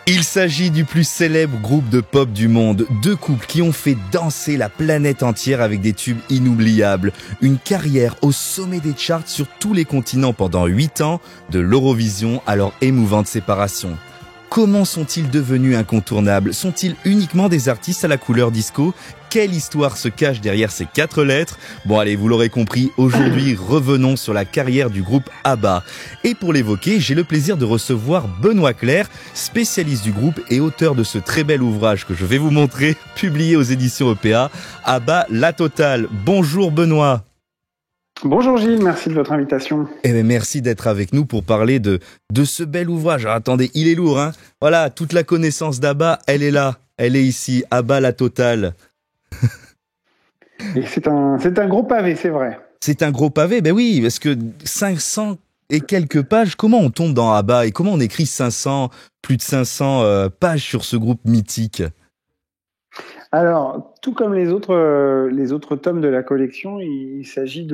Il s'agit du plus célèbre groupe de pop du monde. Deux couples qui ont fait danser la planète entière avec des tubes inoubliables. Une carrière au sommet des charts sur tous les continents pendant 8 ans, de l'Eurovision à leur émouvante séparation. Comment sont-ils devenus incontournables? Sont-ils uniquement des artistes à la couleur disco? Quelle histoire se cache derrière ces 4 lettres? Bon allez, vous l'aurez compris, aujourd'hui revenons sur la carrière du groupe ABBA. Et pour l'évoquer, j'ai le plaisir de recevoir Benoît Clerc, spécialiste du groupe et auteur de ce très bel ouvrage que je vais vous montrer, publié aux éditions EPA, ABBA La Totale. Bonjour Benoît. Bonjour Gilles, merci de votre invitation. Eh bien, merci d'être avec nous pour parler de ce bel ouvrage. Alors, attendez, il est lourd, hein. Voilà, toute la connaissance d'ABBA, elle est là, elle est ici, ABBA La Totale. Et c'est un gros pavé, c'est vrai. C'est un gros pavé, ben oui, parce que 500 et quelques pages, comment on tombe dans ABBA et comment on écrit plus de 500 pages sur ce groupe mythique? Alors, tout comme les autres tomes de la collection, il s'agit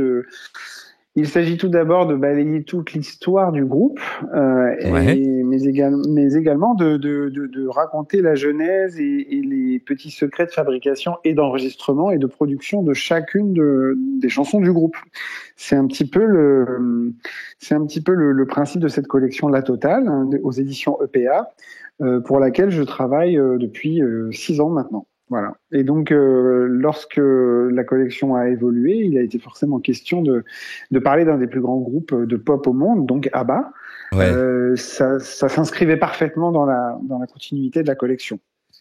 tout d'abord de balayer toute l'histoire du groupe, mais également de raconter la genèse et les petits secrets de fabrication et d'enregistrement et de production de chacune des chansons du groupe. C'est un petit peu le principe de cette collection La Totale, hein, aux éditions EPA, pour laquelle je travaille depuis 6 ans maintenant. Voilà. Et donc, lorsque la collection a évolué, il a été forcément question de parler d'un des plus grands groupes de pop au monde, donc ABBA. Ouais. Ça s'inscrivait parfaitement dans la continuité de la collection.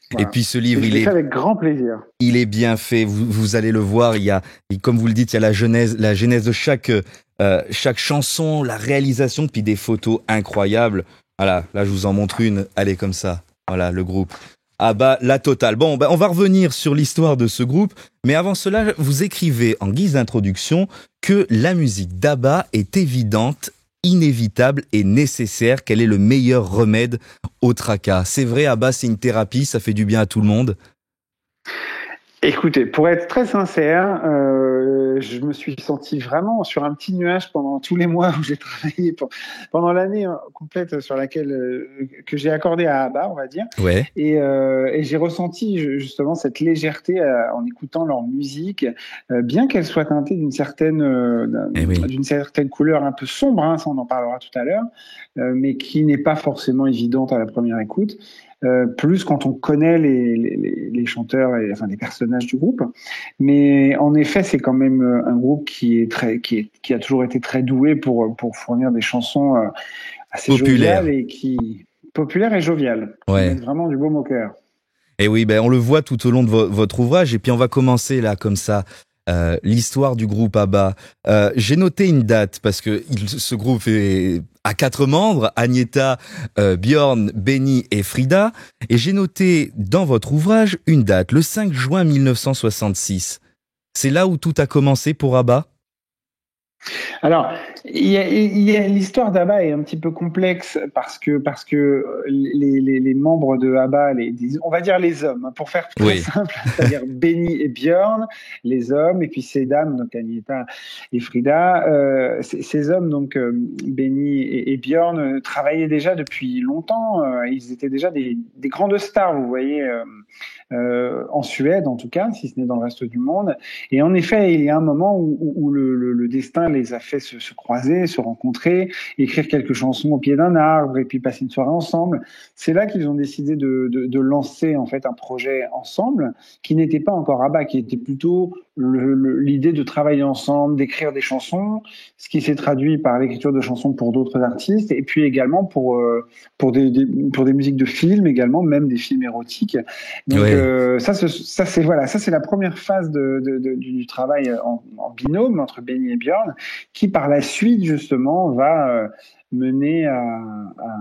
Voilà. Et puis ce livre, il est fait avec grand plaisir. Il est bien fait. Vous allez le voir. Comme vous le dites, il y a la genèse de chaque chanson, la réalisation, puis des photos incroyables. Voilà. Là, je vous en montre une. Elle est comme ça. Voilà, le groupe. ABBA La Totale. Bon, on va revenir sur l'histoire de ce groupe, mais avant cela, vous écrivez en guise d'introduction que la musique d'ABBA est évidente, inévitable et nécessaire, qu'elle est le meilleur remède au tracas. C'est vrai, ABBA, c'est une thérapie, ça fait du bien à tout le monde. Écoutez, pour être très sincère, je me suis senti vraiment sur un petit nuage pendant tous les mois où j'ai travaillé, pendant l'année complète sur laquelle que j'ai accordé à ABBA, on va dire. Ouais. Et j'ai ressenti justement cette légèreté en écoutant leur musique, bien qu'elle soit teintée d'une certaine couleur un peu sombre, hein, ça on en parlera tout à l'heure, mais qui n'est pas forcément évidente à la première écoute. Plus quand on connaît les chanteurs et les personnages du groupe. Mais en effet, c'est quand même un groupe qui a toujours été très doué pour fournir des chansons assez populaires et joviales. Ouais. Vraiment du baume au cœur. Et oui, on le voit tout au long de votre ouvrage. Et puis on va commencer là comme ça. L'histoire du groupe ABBA. J'ai noté une date parce que ce groupe a 4 membres, Agnetha, Björn, Benny et Frida. Et j'ai noté dans votre ouvrage une date, le 5 juin 1966. C'est là où tout a commencé pour ABBA? Alors, l'histoire d'ABBA est un petit peu complexe parce que les membres de ABBA, on va dire les hommes, pour faire très simple, c'est-à-dire Benny et Björn, les hommes, et puis ces dames, donc Agnetha et Frida. Ces hommes, donc Benny et Björn, travaillaient déjà depuis longtemps. Ils étaient déjà des grandes stars, vous voyez. En Suède en tout cas, si ce n'est dans le reste du monde. Et en effet, il y a un moment où le destin les a fait se croiser, se rencontrer, écrire quelques chansons au pied d'un arbre et puis passer une soirée ensemble. C'est là qu'ils ont décidé de lancer en fait un projet ensemble qui n'était pas encore ABBA, qui était plutôt l'idée de travailler ensemble, d'écrire des chansons, ce qui s'est traduit par l'écriture de chansons pour d'autres artistes et puis également pour des musiques de films également, même des films érotiques. Donc ça c'est la première phase du travail en binôme entre Benny et Björn, qui par la suite justement va mener à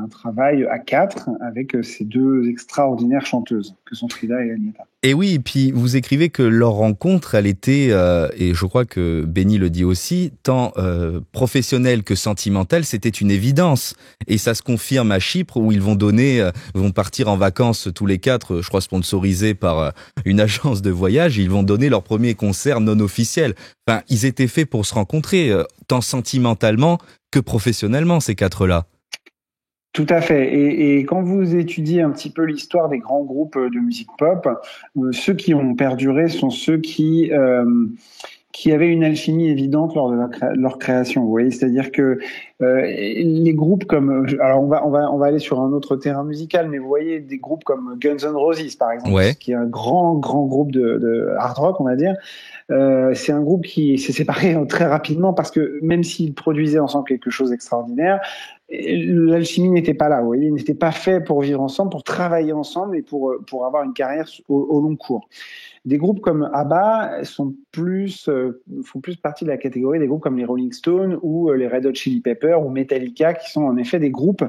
un travail à 4 avec ces 2 extraordinaires chanteuses que sont Frida et Agnetha. Et oui, et puis vous écrivez que leur rencontre, elle était, et je crois que Benny le dit aussi, tant professionnelle que sentimentale, c'était une évidence. Et ça se confirme à Chypre où ils vont partir en vacances tous les 4, je crois sponsorisés par une agence de voyage. Ils vont donner leur premier concert non officiel. Enfin, ils étaient faits pour se rencontrer, tant sentimentalement que professionnellement, ces 4-là. Tout à fait. Et quand vous étudiez un petit peu l'histoire des grands groupes de musique pop, ceux qui ont perduré sont ceux qui avaient une alchimie évidente lors de leur création. Vous voyez, c'est-à-dire que les groupes comme, alors on va aller sur un autre terrain musical, mais vous voyez des groupes comme Guns N' Roses par exemple, Ouais. qui est un grand groupe de hard rock, on va dire. C'est un groupe qui s'est séparé très rapidement parce que même s'ils produisaient ensemble quelque chose d'extraordinaire, l'alchimie n'était pas là. Vous voyez, ils n'étaient pas faits pour vivre ensemble, pour travailler ensemble et pour avoir une carrière au long cours. Des groupes comme ABBA font plus partie de la catégorie des groupes comme les Rolling Stones ou les Red Hot Chili Peppers ou Metallica, qui sont en effet des groupes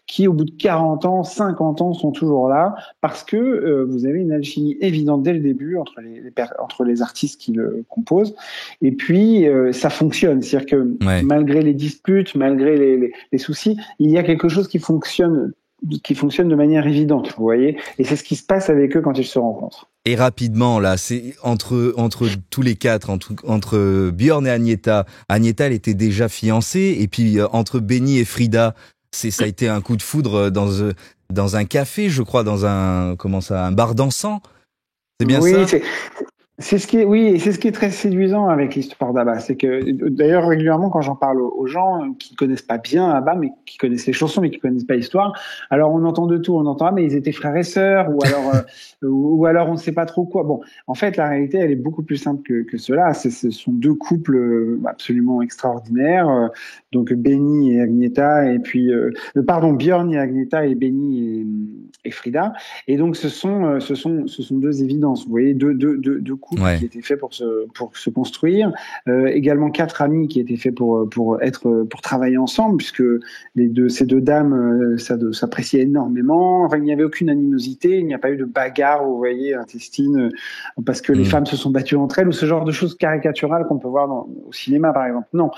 qui, au bout de 40 ans, 50 ans, sont toujours là parce que vous avez une alchimie évidente dès le début entre les artistes qui le composent. Et puis, ça fonctionne. C'est-à-dire que malgré les disputes, malgré les soucis, il y a quelque chose qui fonctionne de manière évidente, vous voyez. Et c'est ce qui se passe avec eux quand ils se rencontrent. Et rapidement, là, c'est entre tous les quatre, entre Björn et Agnetha. Agnetha, elle était déjà fiancée, et puis entre Benny et Frida, ça a été un coup de foudre dans un café, je crois, un bar dansant. C'est bien ça? C'est ce qui est très séduisant avec l'histoire d'ABBA, c'est que d'ailleurs régulièrement quand j'en parle aux gens qui connaissent pas bien ABBA mais qui connaissent les chansons mais qui connaissent pas l'histoire, alors on entend de tout, on entend mais ils étaient frères et sœurs ou alors on ne sait pas trop quoi. Bon, en fait la réalité elle est beaucoup plus simple que cela. Ce sont deux couples absolument extraordinaires, donc Benny et Agnetha et puis Björn et Agnetha et Benny et Frida. Et donc ce sont deux évidences, vous voyez, deux couple qui était fait pour se construire, également 4 amis qui étaient faits pour travailler ensemble, puisque ces deux dames s'appréciaient énormément. Enfin, il n'y avait aucune animosité, il n'y a pas eu de bagarre, vous voyez, intestine, parce que les femmes se sont battues entre elles ou ce genre de choses caricaturales qu'on peut voir au cinéma, par exemple. Non.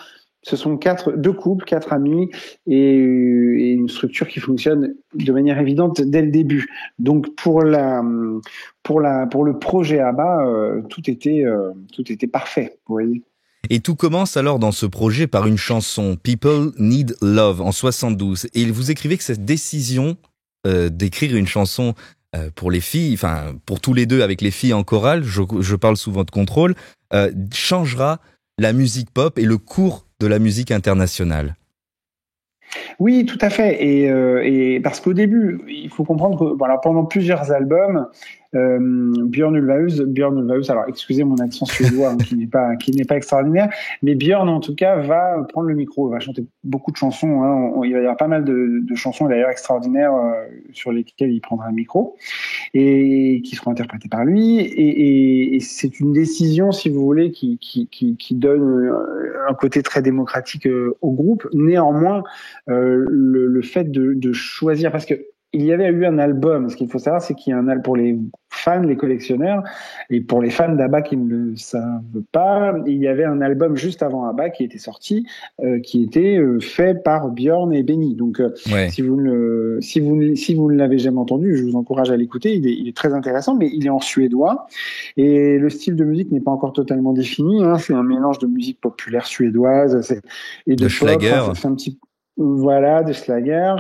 Ce sont deux couples, 4 amis et une structure qui fonctionne de manière évidente dès le début. Donc pour le projet ABBA, tout était parfait, vous voyez. Et tout commence alors dans ce projet par une chanson People Need Love en 72. Et vous écrivez que cette décision d'écrire une chanson pour les filles, enfin pour tous les deux avec les filles en chorale, je parle sous votre contrôle, changera la musique pop et le cours de la musique internationale. Oui, tout à fait. Et parce qu'au début, il faut comprendre que pendant plusieurs albums, Björn Ulvaeus, alors excusez mon accent suédois qui n'est pas extraordinaire, mais Björn en tout cas va prendre le micro, va chanter beaucoup de chansons. Il va y avoir pas mal de chansons d'ailleurs extraordinaires sur lesquelles il prendra le micro et qui seront interprétées par lui. Et c'est une décision, si vous voulez, qui donne un côté très démocratique au groupe. Néanmoins, le fait de choisir, parce que il y avait eu un album. Ce qu'il faut savoir, c'est qu'il y a un album pour les fans, les collectionneurs, et pour les fans d'ABBA qui ne le savent pas, il y avait un album juste avant ABBA qui était sorti, qui était fait par Björn et Benny. Donc, si vous ne l'avez jamais entendu, je vous encourage à l'écouter. Il est très intéressant, mais il est en suédois et le style de musique n'est pas encore totalement défini. C'est un mélange de musique populaire suédoise et de schlager. C'est un petit Voilà, de Slager.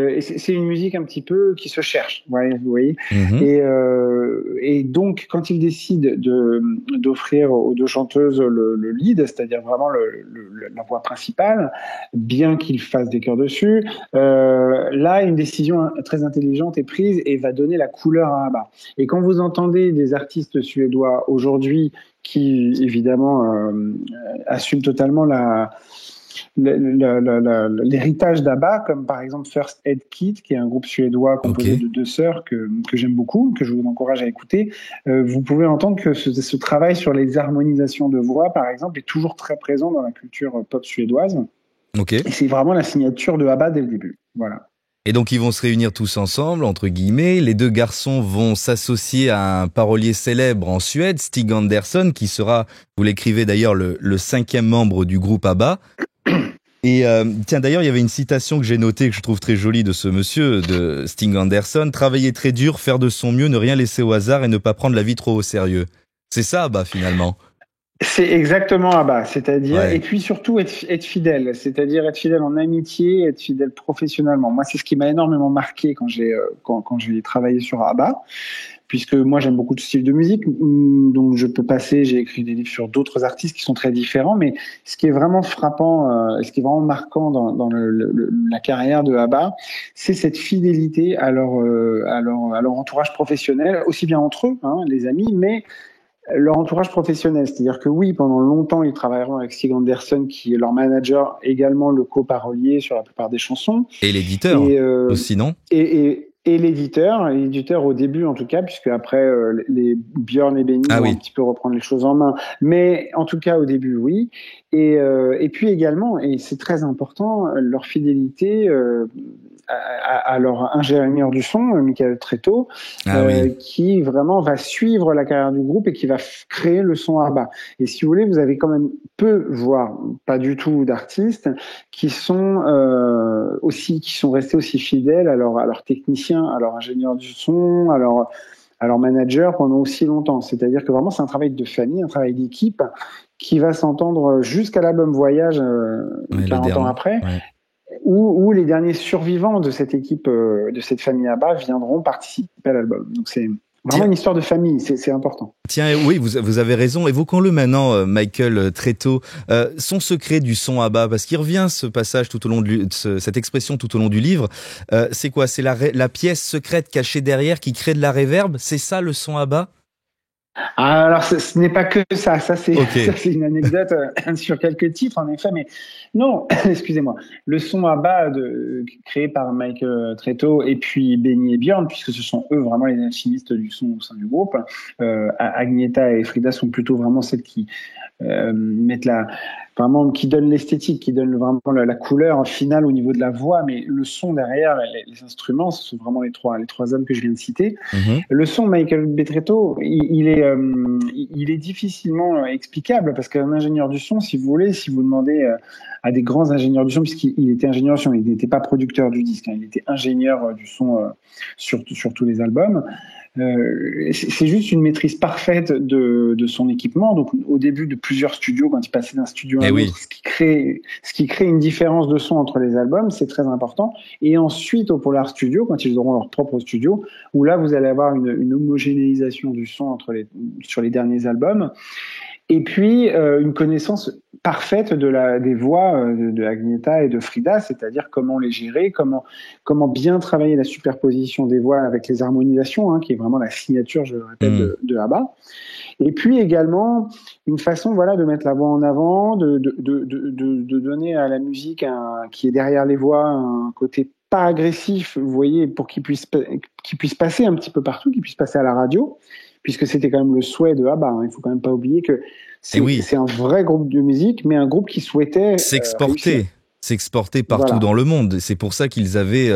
Et c'est une musique un petit peu qui se cherche, vous voyez. Mm-hmm. Et donc, quand il décide d'offrir aux deux chanteuses le lead, c'est-à-dire vraiment la voix principale, bien qu'il fasse des chœurs dessus, là, une décision très intelligente est prise et va donner la couleur à ABBA. Et quand vous entendez des artistes suédois aujourd'hui qui, évidemment, assument totalement l'héritage d'ABBA, comme par exemple First Aid Kit, qui est un groupe suédois composé de deux sœurs que j'aime beaucoup, que je vous encourage à écouter. Vous pouvez entendre que ce travail sur les harmonisations de voix, par exemple, est toujours très présent dans la culture pop suédoise. Et c'est vraiment la signature de ABBA dès le début. Voilà. Et donc ils vont se réunir tous ensemble, entre guillemets. Les deux garçons vont s'associer à un parolier célèbre en Suède, Stig Andersson, qui sera, vous l'écrivez d'ailleurs, le 5e membre du groupe ABBA. Et tiens, d'ailleurs, il y avait une citation que j'ai notée, que je trouve très jolie, de ce monsieur, de Stig Andersson: travailler très dur, faire de son mieux, ne rien laisser au hasard et ne pas prendre la vie trop au sérieux. C'est ça, finalement. C'est exactement ABBA, c'est-à-dire, Ouais. et puis surtout être fidèle, c'est-à-dire être fidèle en amitié, être fidèle professionnellement. Moi, c'est ce qui m'a énormément marqué quand j'ai travaillé sur ABBA, puisque moi j'aime beaucoup de styles de musique, donc j'ai écrit des livres sur d'autres artistes qui sont très différents, mais ce qui est vraiment frappant, ce qui est vraiment marquant dans la carrière de ABBA, c'est cette fidélité à leur entourage professionnel, aussi bien entre eux, hein, les amis, mais leur entourage professionnel. C'est-à-dire que oui, pendant longtemps, ils travailleront avec Stig Anderson, qui est leur manager, également le co-parolier sur la plupart des chansons. Et l'éditeur Et, aussi, non? et l'éditeur au début en tout cas, puisque après les Björn et Benny Ah vont un oui. petit peu reprendre les choses en main, mais en tout cas au début oui. Et puis également, et c'est très important, leur fidélité à leur ingénieur du son, Michael Tréteau, Ah oui. qui vraiment va suivre la carrière du groupe et qui va créer le son ABBA. Et si vous voulez, vous avez quand même peu, voire pas du tout, d'artistes qui sont qui sont restés aussi fidèles à leurs techniciens, à leurs ingénieurs du son, à leur manager pendant aussi longtemps. C'est-à-dire que vraiment, c'est un travail de famille, un travail d'équipe qui va s'entendre jusqu'à l'album Voyage, Ouais, le 40 ans dernier. après, Ouais. où les derniers survivants de cette équipe, de cette famille ABBA viendront participer à l'album. Donc c'est vraiment Tiens, une histoire de famille, c'est important. tiens, oui, vous avez raison. Évoquons-le maintenant, Michael Tréteau. Son secret du son à bas, parce qu'il revient ce passage tout au long cette expression tout au long du livre. C'est quoi? C'est la pièce secrète cachée derrière qui crée de la réverb. C'est ça le son à bas? Alors, ce n'est pas que ça. Ok. Ça, c'est une anecdote sur quelques titres, en effet. Mais non, excusez-moi. Le son à bas créé par Mike Tréteau et puis Benny et Björn, puisque ce sont eux vraiment les alchimistes du son au sein du groupe. Agnetha et Frida sont plutôt vraiment celles qui mettent vraiment, qui donnent l'esthétique, qui donnent vraiment la couleur finale au niveau de la voix. Mais le son derrière, les instruments, ce sont vraiment les trois hommes que je viens de citer. Mhm. Le son de Michael Betretto, il est difficilement explicable parce qu'un ingénieur du son, si vous voulez, si vous demandez à des grands ingénieurs du son, puisqu'il était ingénieur du son, il n'était pas producteur du disque, hein, il était ingénieur du son sur tous les albums. C'est juste une maîtrise parfaite de son équipement. Donc, au début de plusieurs studios, quand il passait d'un studio à Eh un oui. autre, ce qui crée une différence de son entre les albums, c'est très important. Et ensuite, au Polar Studio, quand ils auront leur propre studio, où là, vous allez avoir une homogénéisation du son sur les derniers albums. Et puis, une connaissance parfaite des voix de Agnetha et de Frida, c'est-à-dire comment les gérer, comment bien travailler la superposition des voix avec les harmonisations, hein, qui est vraiment la signature, je le répète, Mm. de ABBA. Et puis également, une façon voilà, de mettre la voix en avant, de donner à la musique qui est derrière les voix un côté pas agressif, vous voyez, pour qu'il puisse passer un petit peu partout, qu'il puisse passer à la radio, puisque c'était quand même le souhait de ABBA. Hein. Il faut quand même pas oublier que Eh oui. c'est un vrai groupe de musique, mais un groupe qui souhaitait réussir. S'exporter partout Voilà. dans le monde. C'est pour ça qu'ils avaient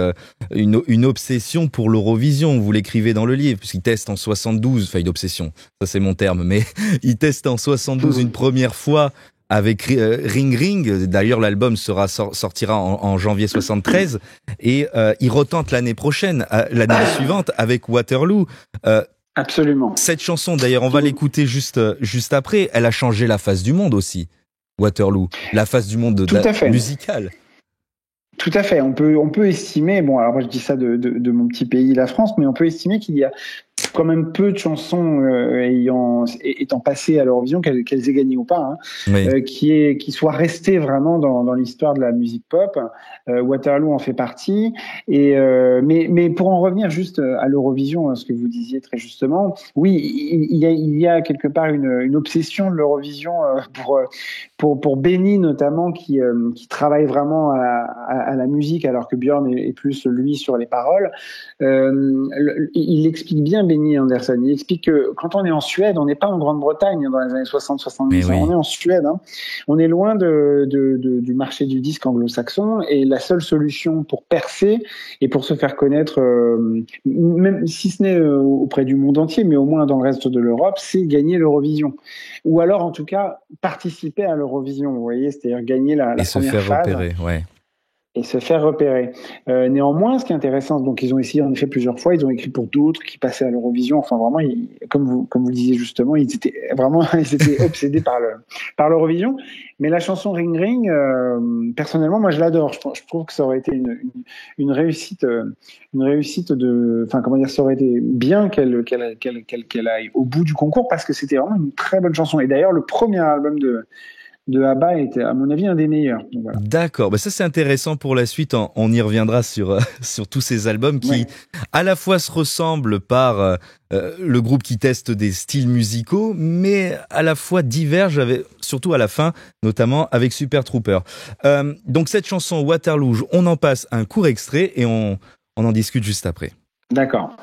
une obsession pour l'Eurovision. Vous l'écrivez dans le livre, puisqu'ils testent en 72, enfin une obsession, ça c'est mon terme, mais ils testent en 72 une première fois avec Ring Ring. D'ailleurs, l'album sortira en janvier 73 et ils retentent l'année prochaine, l'année suivante avec Waterloo. Euh, Absolument. Cette chanson, d'ailleurs, on va l'écouter juste après. Elle a changé la face du monde aussi. Waterloo, la face du monde Tout à fait. musical. Tout à fait. On peut estimer, bon, alors moi je dis ça de mon petit pays, la France, mais on peut estimer qu'il y a quand même peu de chansons étant passées à l'Eurovision, qu'elles aient gagné ou pas, hein, Oui. qui soient restées vraiment dans l'histoire de la musique pop. Waterloo en fait partie. Mais pour en revenir juste à l'Eurovision, ce que vous disiez très justement, oui, il y a quelque part une obsession de l'Eurovision pour Benny notamment, qui travaille vraiment à la musique, alors que Björn est plus lui sur les paroles. Il explique bien, Benny Andersson, il explique que quand on est en Suède, on n'est pas en Grande-Bretagne dans les années 60-70, Oui. on est en Suède, hein. On est loin du marché du disque anglo-saxon, et la seule solution pour percer et pour se faire connaître, même si ce n'est auprès du monde entier, mais au moins dans le reste de l'Europe, c'est gagner l'Eurovision. Ou alors, en tout cas, participer à l'Eurovision, vous voyez, c'est-à-dire gagner la Et se première faire phase. repérer, ouais. et se faire repérer. Néanmoins, ce qui est intéressant, donc ils ont essayé en effet plusieurs fois, ils ont écrit pour d'autres qui passaient à l'Eurovision. Enfin vraiment, comme vous le disiez justement, ils étaient obsédés par l'Eurovision. Mais la chanson Ring Ring, personnellement, moi je l'adore. Je trouve que ça aurait été une réussite, enfin comment dire, ça aurait été bien qu'elle aille au bout du concours parce que c'était vraiment une très bonne chanson. Et d'ailleurs, le premier album de ABBA était, à mon avis, un des meilleurs. Donc, voilà. D'accord, ça c'est intéressant pour la suite, on y reviendra sur tous ces albums qui à la fois se ressemblent par le groupe qui teste des styles musicaux, mais à la fois divergent, surtout à la fin, notamment avec Super Trooper. Donc cette chanson Waterloo, on en passe un court extrait et on en discute juste après. D'accord.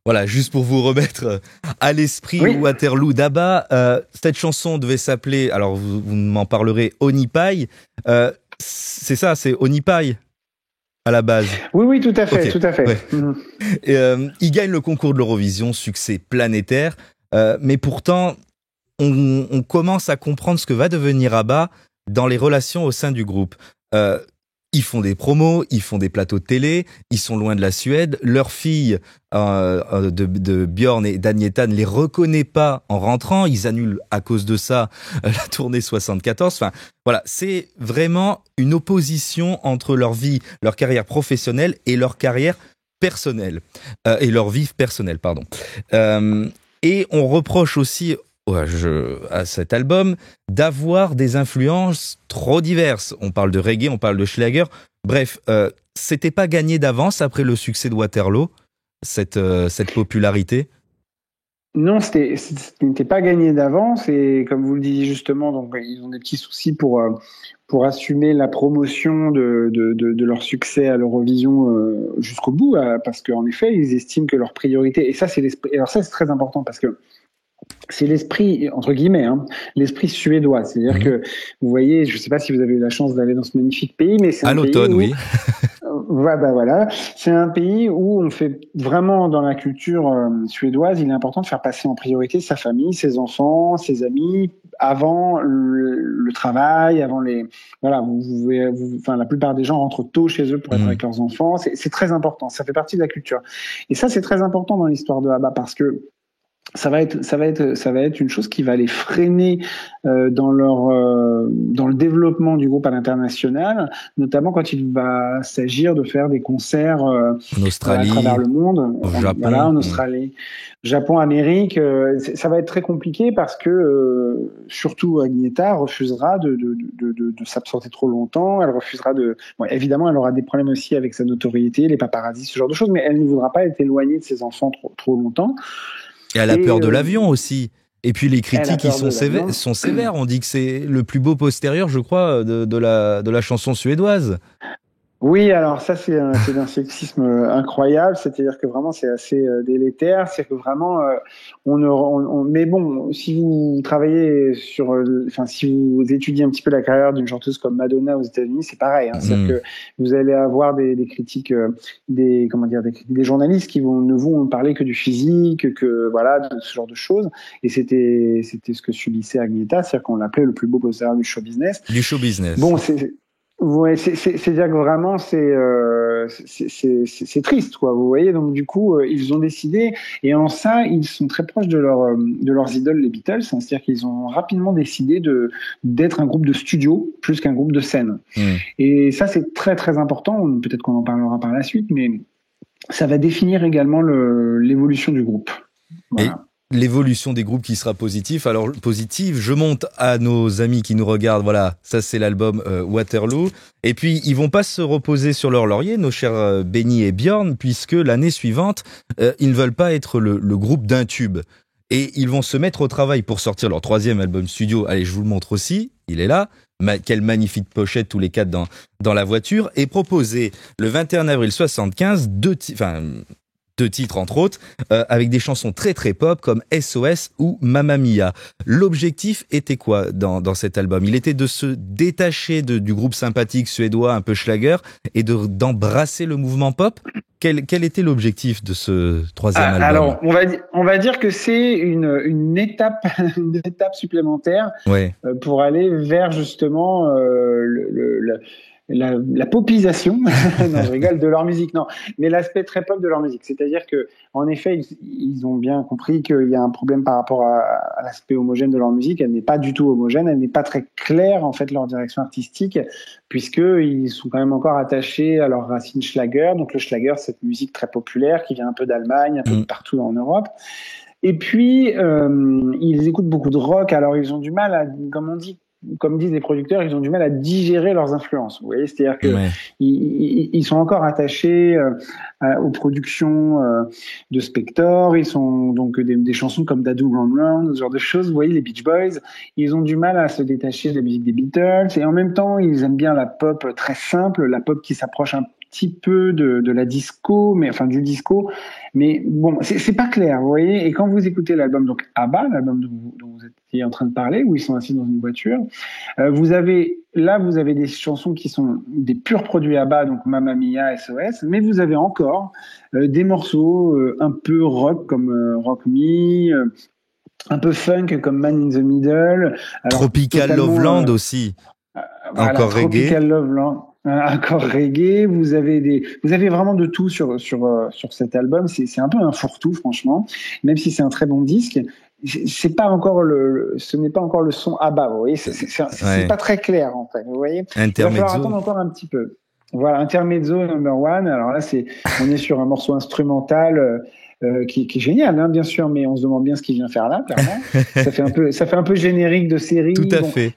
Voilà, juste pour vous remettre à l'esprit Waterloo d'ABBA, cette chanson devait s'appeler, alors vous m'en parlerez, Onipai. C'est ça, c'est Onipai à la base. Oui, tout à fait, okay. Tout à fait. Ouais. Et, il gagne le concours de l'Eurovision, succès planétaire, mais pourtant, on commence à comprendre ce que va devenir ABBA dans les relations au sein du groupe. Ils font des promos, ils font des plateaux de télé, ils sont loin de la Suède. Leur fille de Björn et d'Agneta ne les reconnaît pas en rentrant. Ils annulent à cause de ça la tournée 74. Enfin, voilà, c'est vraiment une opposition entre leur vie, leur carrière professionnelle et leur carrière personnelle. Et leur vie personnelle, pardon. Et on reproche aussi à cet album d'avoir des influences trop diverses. On parle de reggae, on parle de Schlager. Bref, c'était pas gagné d'avance après le succès de Waterloo, cette popularité. Non, ce n'était pas gagné d'avance et comme vous le disiez justement, donc ils ont des petits soucis pour assumer la promotion de leur succès à l'Eurovision jusqu'au bout, parce qu'en effet, ils estiment que leur priorité, et ça c'est l'esprit. Alors ça c'est très important parce que c'est l'esprit, entre guillemets, l'esprit suédois. C'est-à-dire que, vous voyez, je ne sais pas si vous avez eu la chance d'aller dans ce magnifique pays, mais c'est un pays l'automne, oui. Voilà. C'est un pays où on fait vraiment, dans la culture suédoise, il est important de faire passer en priorité sa famille, ses enfants, ses amis, avant le travail, avant les... Voilà, la plupart des gens rentrent tôt chez eux pour être avec leurs enfants. C'est très important. Ça fait partie de la culture. Et ça, c'est très important dans l'histoire de ABBA parce que ça va être une chose qui va les freiner dans le développement du groupe à l'international, notamment quand il va s'agir de faire des concerts en Australie, à travers le monde, au Japon, en Australie, Japon, Amérique. Ça va être très compliqué parce que surtout Agneta refusera de s'absenter trop longtemps. Elle refusera évidemment, elle aura des problèmes aussi avec sa notoriété, les paparazzis, ce genre de choses, mais elle ne voudra pas être éloignée de ses enfants trop longtemps. Et elle a peur de l'avion aussi. Et puis les critiques sont sévères. On dit que c'est le plus beau postérieur, je crois, de la chanson suédoise. Oui, alors ça c'est d'un sexisme incroyable, c'est-à-dire que vraiment c'est assez délétère, c'est que vraiment mais bon, si vous travaillez si vous étudiez un petit peu la carrière d'une chanteuse comme Madonna aux États-Unis, c'est pareil, c'est-à-dire que vous allez avoir des critiques, des journalistes qui ne vont parler que du physique, que voilà, de ce genre de choses, et c'était ce que subissait Agneta, c'est-à-dire qu'on l'appelait le plus beau postérieur du show business. Du show business. Bon, c'est-à-dire que vraiment c'est triste, quoi. Vous voyez, donc du coup ils ont décidé, et en ça ils sont très proches de leurs idoles, les Beatles, c'est-à-dire qu'ils ont rapidement décidé d'être un groupe de studio plus qu'un groupe de scène. Et ça c'est très très important. Peut-être qu'on en parlera par la suite, mais ça va définir également l'évolution du groupe. Voilà. L'évolution des groupes qui sera positive. Alors, positive, je monte à nos amis qui nous regardent. Voilà, ça c'est l'album Waterloo. Et puis, ils vont pas se reposer sur leur laurier, nos chers Benny et Björn, puisque l'année suivante, ils ne veulent pas être le groupe d'un tube. Et ils vont se mettre au travail pour sortir leur 3e album studio. Allez, je vous le montre aussi. Il est là. Quelle magnifique pochette, tous les 4 dans la voiture. Et proposer le 21 avril 75, 2 titres entre autres, avec des chansons très très pop comme SOS ou Mamma Mia. L'objectif était quoi dans cet album? Il était de se détacher du groupe sympathique suédois un peu Schlager et d'embrasser le mouvement pop. Quel était l'objectif de ce 3e album? Alors, on va dire que c'est une étape, une étape supplémentaire pour aller vers justement la popisation, non, je rigole, de leur musique, non, mais l'aspect très pop de leur musique. C'est-à-dire que, en effet, ils ont bien compris qu'il y a un problème par rapport à l'aspect homogène de leur musique. Elle n'est pas du tout homogène, elle n'est pas très claire, en fait, leur direction artistique, puisqu'ils sont quand même encore attachés à leurs racines Schlager. Donc, le Schlager, c'est cette musique très populaire qui vient un peu d'Allemagne, un peu de partout en Europe. Et puis, ils écoutent beaucoup de rock, alors ils ont du mal à, comme disent les producteurs, ils ont du mal à digérer leurs influences. Vous voyez, c'est-à-dire que ils sont encore attachés aux productions de Spector. Ils sont donc des chansons comme Dadu Run Run, ce genre de choses. Vous voyez, les Beach Boys, ils ont du mal à se détacher de la musique des Beatles. Et en même temps, ils aiment bien la pop très simple, la pop qui s'approche un petit peu de la disco, mais enfin du disco, mais bon, c'est pas clair, vous voyez. Et quand vous écoutez l'album donc ABBA, l'album dont vous étiez en train de parler, où ils sont assis dans une voiture, vous avez des chansons qui sont des purs produits ABBA, donc Mamma Mia, SOS, mais vous avez encore des morceaux un peu rock comme Rock Me, un peu funk comme Man in the Middle. Alors, Tropical Loveland aussi. Voilà, encore reggae. Tropical Loveland. Encore reggae, vous avez vraiment de tout sur cet album. C'est un peu un fourre-tout, franchement, même si c'est un très bon disque. Ce n'est pas encore le son ABBA, vous voyez. C'est pas très clair, en fait, vous voyez. Il va falloir attendre encore un petit peu. Voilà, Intermezzo number one. Alors là, on est sur un morceau instrumental qui est génial, hein, bien sûr, mais on se demande bien ce qu'il vient faire là, clairement. ça fait un peu générique de série. Tout à fait.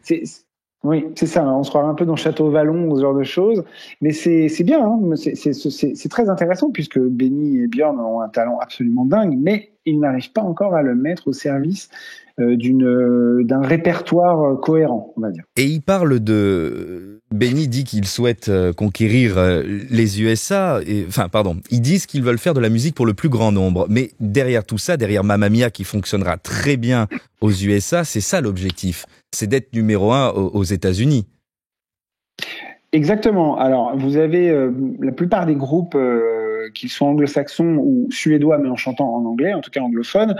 Oui, c'est ça. On se croirait un peu dans Château Vallon, ce genre de choses. Mais c'est bien. Hein, c'est très intéressant puisque Benny et Björn ont un talent absolument dingue, mais ils n'arrivent pas encore à le mettre au service d'un répertoire cohérent, on va dire. Et il parle Benny dit qu'il souhaite conquérir les USA. Ils disent qu'ils veulent faire de la musique pour le plus grand nombre. Mais derrière tout ça, derrière Mamma Mia qui fonctionnera très bien aux USA, c'est ça l'objectif. C'est d'être numéro 1 aux États-Unis. Exactement. Alors, vous avez la plupart des groupes, qu'ils soient anglo-saxons ou suédois, mais en chantant en anglais, en tout cas anglophone,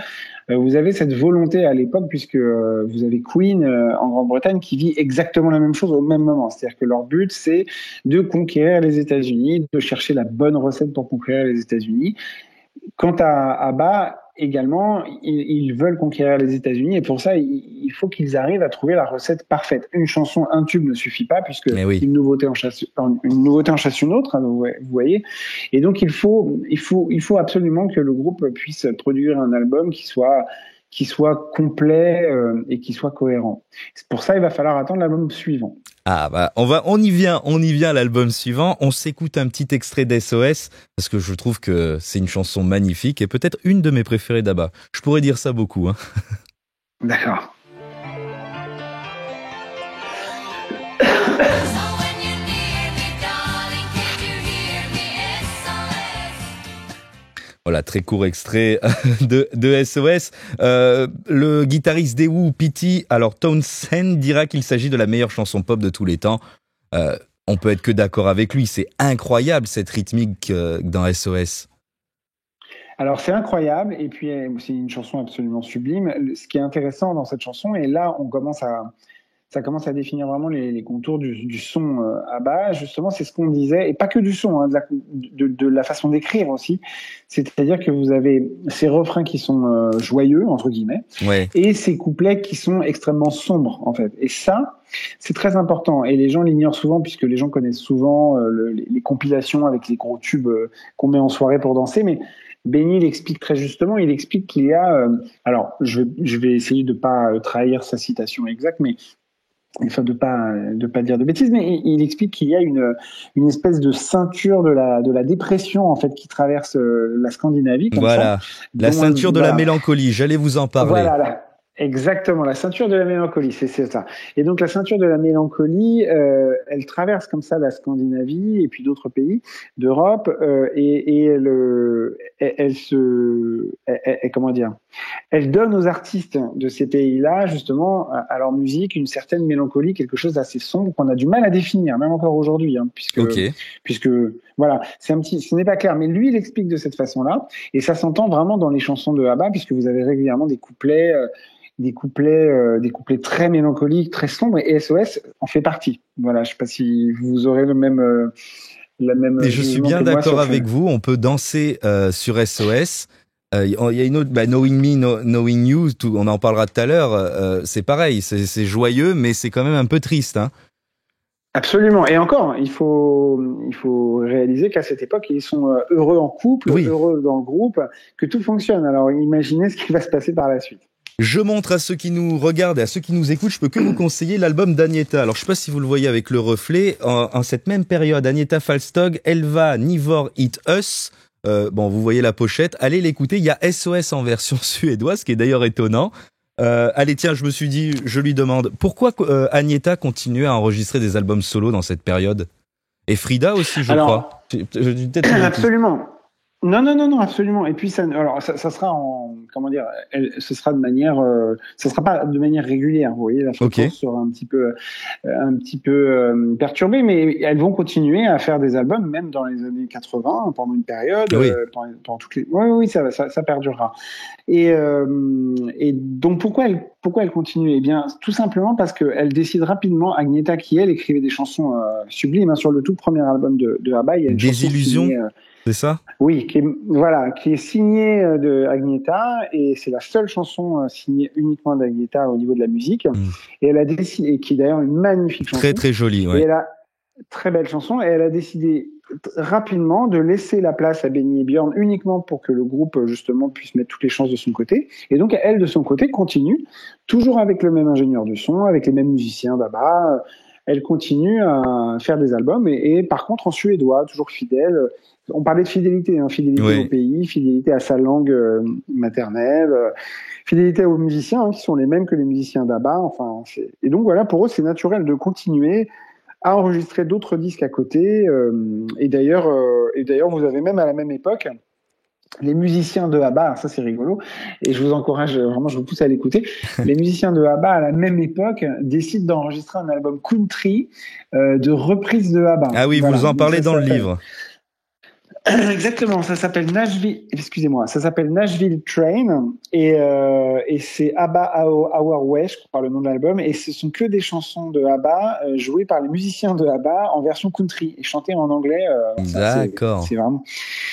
vous avez cette volonté à l'époque, puisque vous avez Queen en Grande-Bretagne qui vit exactement la même chose au même moment. C'est-à-dire que leur but, c'est de conquérir les États-Unis, de chercher la bonne recette pour conquérir les États-Unis. Quant à ABBA, également, ils veulent conquérir les États-Unis et pour ça, il faut qu'ils arrivent à trouver la recette parfaite. Une chanson, un tube ne suffit pas puisque une nouveauté en chasse une autre, hein, vous voyez. Et donc, il faut absolument que le groupe puisse produire un album qui soit complet et qui soit cohérent. Pour ça, il va falloir attendre l'album suivant. Ah bah on y vient à l'album suivant. On s'écoute un petit extrait d'SOS parce que je trouve que c'est une chanson magnifique et peut-être une de mes préférées d'ABBA. Je pourrais dire ça beaucoup. Hein. D'accord. Voilà, très court extrait de SOS. Le guitariste des Who, Pete, alors Townshend dira qu'il s'agit de la meilleure chanson pop de tous les temps. On peut être que d'accord avec lui. C'est incroyable cette rythmique dans SOS. Alors c'est incroyable et puis c'est une chanson absolument sublime. Ce qui est intéressant dans cette chanson, et là ça commence à définir vraiment les contours du son ABBA. Justement, c'est ce qu'on disait, et pas que du son, hein, de la façon d'écrire aussi. C'est-à-dire que vous avez ces refrains qui sont joyeux, entre guillemets, et ces couplets qui sont extrêmement sombres, en fait. Et ça, c'est très important. Et les gens l'ignorent souvent, puisque les gens connaissent souvent les compilations avec les gros tubes qu'on met en soirée pour danser, mais Benny l'explique très justement. Il explique qu'il y a... alors, je vais essayer de pas trahir sa citation exacte, mais enfin de pas dire de bêtises, mais il explique qu'il y a une espèce de ceinture de la dépression en fait qui traverse la Scandinavie. Comme voilà, ça, la ceinture de la mélancolie. J'allais vous en parler. Voilà, Exactement, la ceinture de la mélancolie, c'est ça. Et donc la ceinture de la mélancolie, elle traverse comme ça la Scandinavie et puis d'autres pays d'Europe et comment dire, elle donne aux artistes de ces pays-là justement à leur musique une certaine mélancolie, quelque chose d'assez sombre qu'on a du mal à définir, même encore aujourd'hui, hein, puisque voilà, ce n'est pas clair, mais lui il explique de cette façon-là et ça s'entend vraiment dans les chansons de ABBA puisque vous avez régulièrement des couplets très mélancoliques, très sombres, et SOS en fait partie. Voilà, je sais pas si vous aurez la même. Et je suis bien d'accord avec vous. On peut danser sur SOS. Il y a une autre, Knowing Me, Knowing You. On en parlera tout à l'heure. C'est pareil, c'est joyeux, mais c'est quand même un peu triste, hein. Absolument. Et encore, il faut réaliser qu'à cette époque, ils sont heureux en couple, heureux dans le groupe, que tout fonctionne. Alors, imaginez ce qui va se passer par la suite. Je montre à ceux qui nous regardent et à ceux qui nous écoutent, je peux que vous conseiller l'album d'Agnetha. Alors, je sais pas si vous le voyez avec le reflet. En cette même période, Agnetha Fältskog, Elva, Nivor, Hit Us. Vous voyez la pochette. Allez l'écouter. Il y a SOS en version suédoise, ce qui est d'ailleurs étonnant. Allez, tiens, je me suis dit, je lui demande, pourquoi Agnetha continuait à enregistrer des albums solo dans cette période? Et Frida aussi, je crois. Absolument. Non, absolument. Et puis ça sera ce sera de manière, ça sera pas de manière régulière. Vous voyez, la fréquence sera un petit peu perturbée, mais elles vont continuer à faire des albums, même dans les années 80, pendant une période, pendant toutes les. Oui, ça perdurera. Et donc pourquoi elle continue? Eh bien, tout simplement parce qu'elle décide rapidement, Agnetha, qui elle écrivait des chansons sublimes, hein, sur le tout premier album de ABBA, il y a une Désillusion. C'est ça? Oui, qui est signée de Agnetha et c'est la seule chanson signée uniquement d'Agnetha au niveau de la musique. Et elle a décidé, et qui est d'ailleurs une magnifique chanson. Très très jolie, ouais. Et elle a très belle chanson et elle a décidé rapidement de laisser la place à Benny et Björn uniquement pour que le groupe justement puisse mettre toutes les chances de son côté. Et donc elle de son côté continue toujours avec le même ingénieur du son, avec les mêmes musiciens d'ABBA. Elle continue à faire des albums et par contre en suédois, toujours fidèle. On parlait de fidélité, fidélité au pays, fidélité à sa langue maternelle, fidélité aux musiciens qui sont les mêmes que les musiciens d'ABBA. Et donc voilà, pour eux c'est naturel de continuer à enregistrer d'autres disques à côté. Et d'ailleurs, vous avez même à la même époque les musiciens de ABBA, ça c'est rigolo, et je vous encourage, vraiment je vous pousse à l'écouter, les musiciens de ABBA à la même époque décident d'enregistrer un album country de reprise de ABBA. Ah oui, voilà. Vous en parlez dans le livre. Exactement, ça s'appelle Nashville Train et c'est ABBA Our Way, je crois le nom de l'album, et ce sont que des chansons de ABBA jouées par les musiciens de ABBA en version country et chantées en anglais. D'accord. C'est vraiment,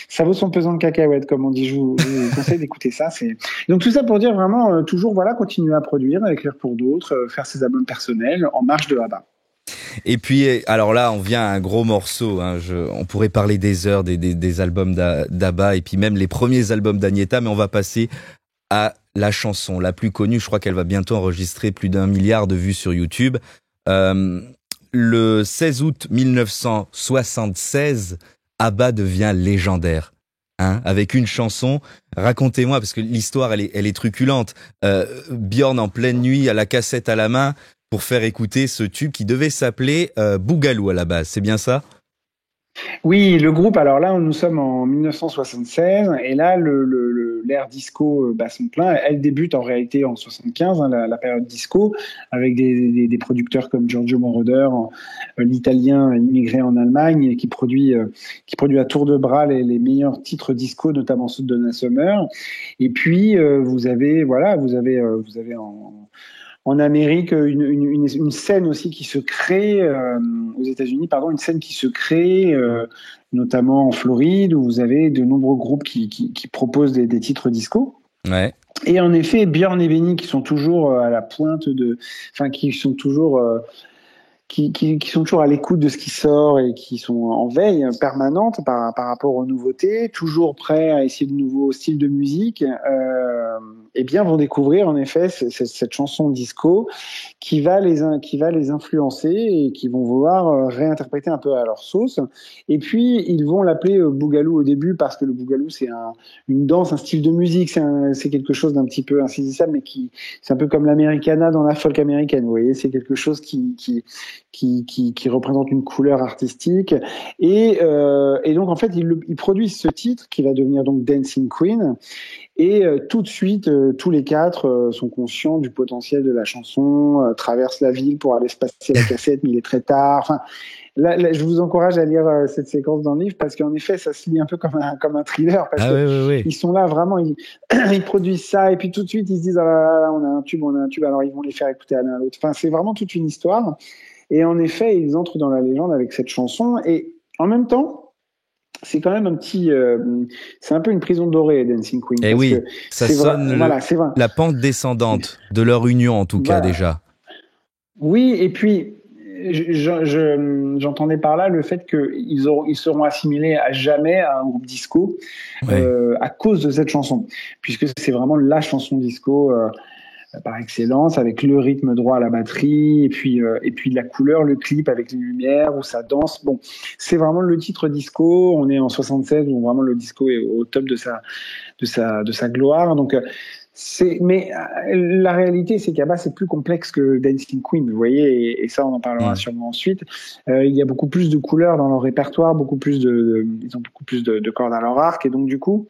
ça vaut son pesant de cacahuètes comme on dit. Je vous conseille d'écouter ça. Donc tout ça pour dire vraiment toujours continuer à produire, à écrire pour d'autres, faire ses albums personnels en marge de ABBA. Et puis, alors là, on vient à un gros morceau. Hein. On pourrait parler des heures des albums d'ABBA et puis même les premiers albums d'Agnetha, mais on va passer à la chanson la plus connue. Je crois qu'elle va bientôt enregistrer plus d'1 milliard de vues sur YouTube. Le 16 août 1976, ABBA devient légendaire. Hein, avec une chanson, racontez-moi, parce que l'histoire, elle est truculente. Björn en pleine nuit, à la cassette à la main, pour faire écouter ce tube qui devait s'appeler Boogaloo à la base, c'est bien ça? Oui, le groupe, alors là, nous sommes en 1976, et là, l'ère disco bat son plein. Elle débute en réalité en 75, la période disco, avec des producteurs comme Giorgio Moroder, l'italien immigré en Allemagne, qui produit à tour de bras les meilleurs titres disco, notamment ceux de Donna Summer. Et puis, vous avez en Amérique, une scène aussi qui se crée, aux États-Unis, une scène qui se crée, notamment en Floride, où vous avez de nombreux groupes qui proposent des titres disco. Ouais. Et en effet, Björn et Benny, qui sont toujours à la pointe qui sont toujours à l'écoute de ce qui sort et qui sont en veille permanente par rapport aux nouveautés, toujours prêts à essayer de nouveaux styles de musique. eh bien, vont découvrir en effet cette chanson disco qui va les influencer et qui vont vouloir réinterpréter un peu à leur sauce. Et puis, ils vont l'appeler Boogaloo au début parce que le Boogaloo, c'est une danse, un style de musique, c'est quelque chose d'un petit peu insaisissable, mais c'est un peu comme l'Americana dans la folk américaine. Vous voyez, c'est quelque chose qui représente une couleur artistique. Et donc, en fait, ils produisent ce titre qui va devenir donc Dancing Queen. Et tout de suite, tous les quatre sont conscients du potentiel de la chanson, traversent la ville pour aller se passer la cassette, mais il est très tard. Enfin, là, je vous encourage à lire cette séquence dans le livre parce qu'en effet, ça se lit un peu comme un thriller. Parce que ils sont là vraiment, ils produisent ça et puis tout de suite, ils se disent ah là, là, on a un tube. Alors ils vont les faire écouter à l'un à l'autre. Enfin, c'est vraiment toute une histoire. Et en effet, ils entrent dans la légende avec cette chanson. Et en même temps, c'est quand même c'est un peu une prison dorée, Dancing Queen. Et oui, ça sonne la pente descendante de leur union, en tout cas, déjà. Oui, et puis, j'entendais par là le fait qu'ils seront assimilés à jamais à un groupe disco à cause de cette chanson, puisque c'est vraiment la chanson disco par excellence, avec le rythme droit à la batterie, et puis de la couleur, le clip avec les lumières, où ça danse. Bon, c'est vraiment le titre disco. On est en 76, où vraiment le disco est au top de sa gloire. Donc, mais la réalité, c'est qu'ABBA, c'est plus complexe que Dancing Queen, vous voyez, et ça, on en parlera sûrement ensuite. Il y a beaucoup plus de couleurs dans leur répertoire, ils ont beaucoup plus de cordes à leur arc, et donc, du coup,